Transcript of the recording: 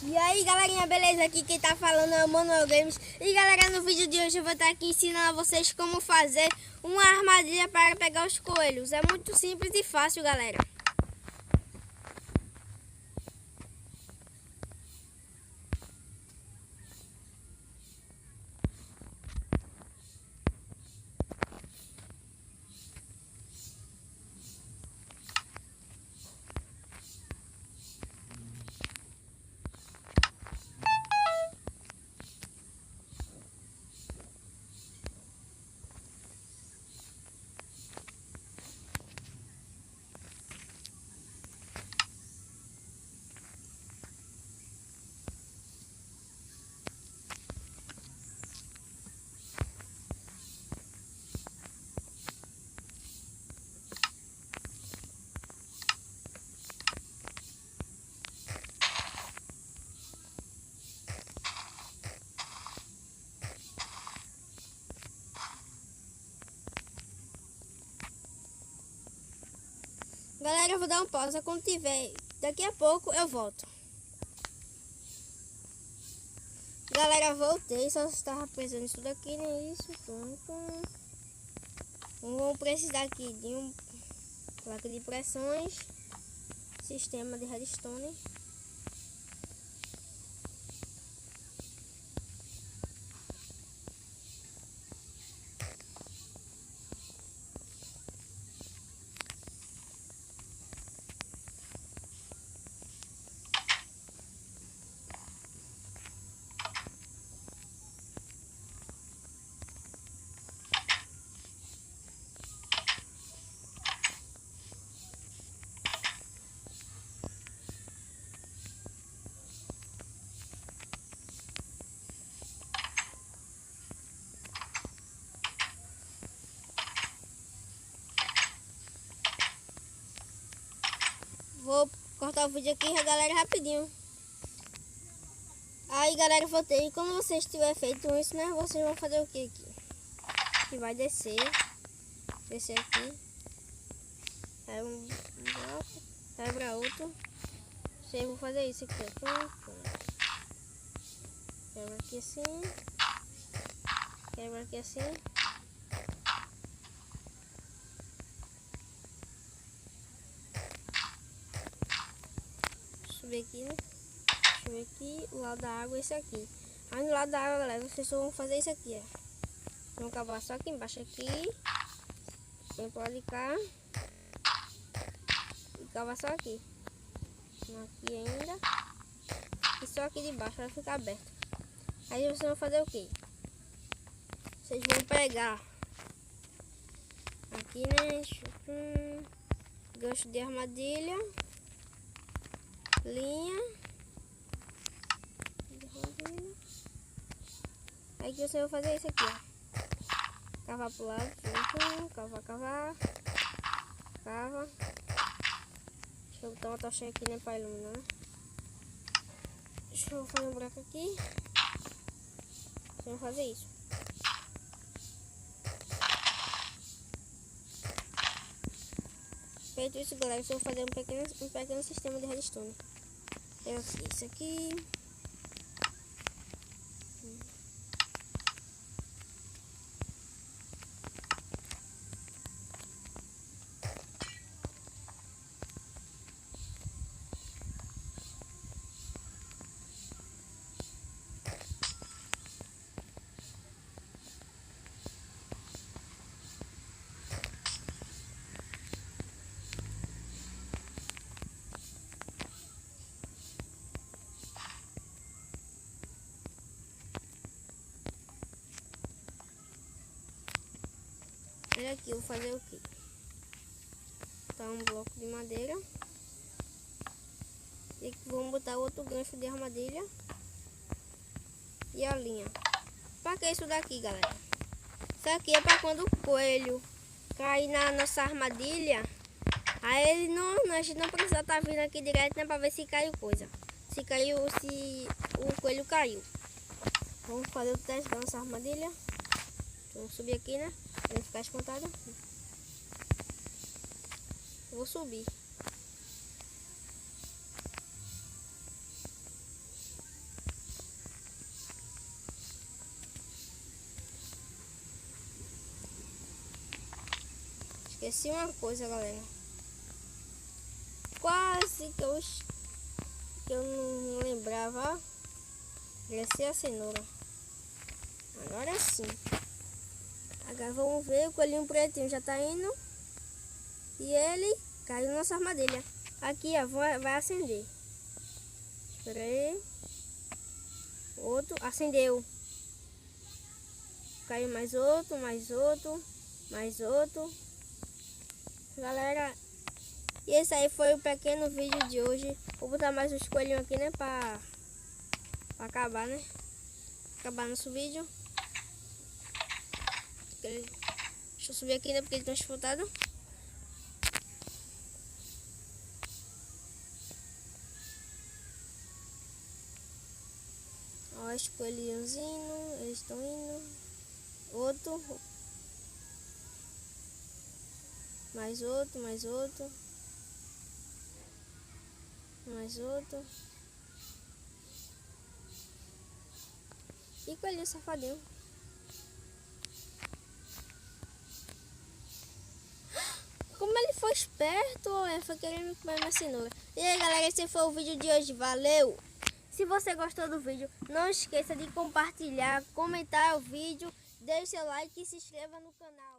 E aí galerinha, beleza? Aqui quem tá falando é o Manuel Games. E galera, no vídeo de hoje eu vou estar aqui ensinando a vocês como fazer uma armadilha para pegar os coelhos. É muito simples e fácil, galera. Galera, eu vou dar uma pausa. Quando tiver, daqui a pouco eu volto. Galera, voltei. Só estava pensando isso daqui, né? Isso. Vamos precisar aqui de um placa de pressões, sistema de redstone. Vou cortar o vídeo aqui, galera, rapidinho. Aí, galera, voltei. Quando vocês tiverem feito isso, né? Vocês vão fazer o que aqui? Que vai descer. Descer aqui. Aí um bloco. Quebra outro. Vocês vão fazer isso aqui, ó. Quebra aqui assim. Quebra aqui assim. Subir aqui, né? Subir aqui, o lado da água é esse aqui. Aí no lado da água, galera, vocês só vão fazer isso aqui, ó. Vão cavar só aqui embaixo aqui. Vem por de cá. E cavar só aqui. Aqui ainda. E só aqui de baixo vai ficar aberto. Aí vocês vão fazer o quê? Vocês vão pegar aqui, né? Gancho de armadilha. Linha. Aí que você vai fazer isso aqui, ó. Cavar pro lado. Cavar. Cava. Deixa eu botar uma tochinha aqui, né, pra iluminar. Deixa eu fazer um buraco aqui. Você vai fazer isso. Feito isso, galera, eu vou fazer um pequeno sistema de redstone. Eu fiz isso aqui. Olha aqui, eu vou fazer o que? Tá um bloco de madeira. E aqui vamos botar outro gancho de armadilha. E a linha. Pra que isso daqui, galera? Isso aqui é pra quando o coelho cair na nossa armadilha. Aí ele não, a gente não precisa estar vindo aqui direto, né? Pra ver se caiu coisa. Se o coelho caiu. Vamos fazer o teste da nossa armadilha. Vamos subir aqui, né? Pra ele ficar espantado. Vou subir. Esqueci uma coisa, galera. Quase que eu não lembrava. Crescer a cenoura. Agora sim. Agora vamos ver, o coelhinho pretinho já tá indo. E ele caiu na nossa armadilha. Aqui, ó, vai acender. Espera aí. Outro, acendeu. Caiu mais outro, mais outro, mais outro. Galera, e esse aí foi o pequeno vídeo de hoje. Vou botar mais uns coelhinhos aqui, né, pra acabar, né? Acabar nosso vídeo. Deixa eu subir aqui, né, porque ele tá disputado. Ó, os coelhinhos indo, eles estão indo. Outro. Mais outro, mais outro. Mais outro. E coelhinho safadinho. Como ele foi esperto, foi querendo comer minha cenoura. E aí, galera, esse foi o vídeo de hoje. Valeu! Se você gostou do vídeo, não esqueça de compartilhar, comentar o vídeo, deixe seu like e se inscreva no canal.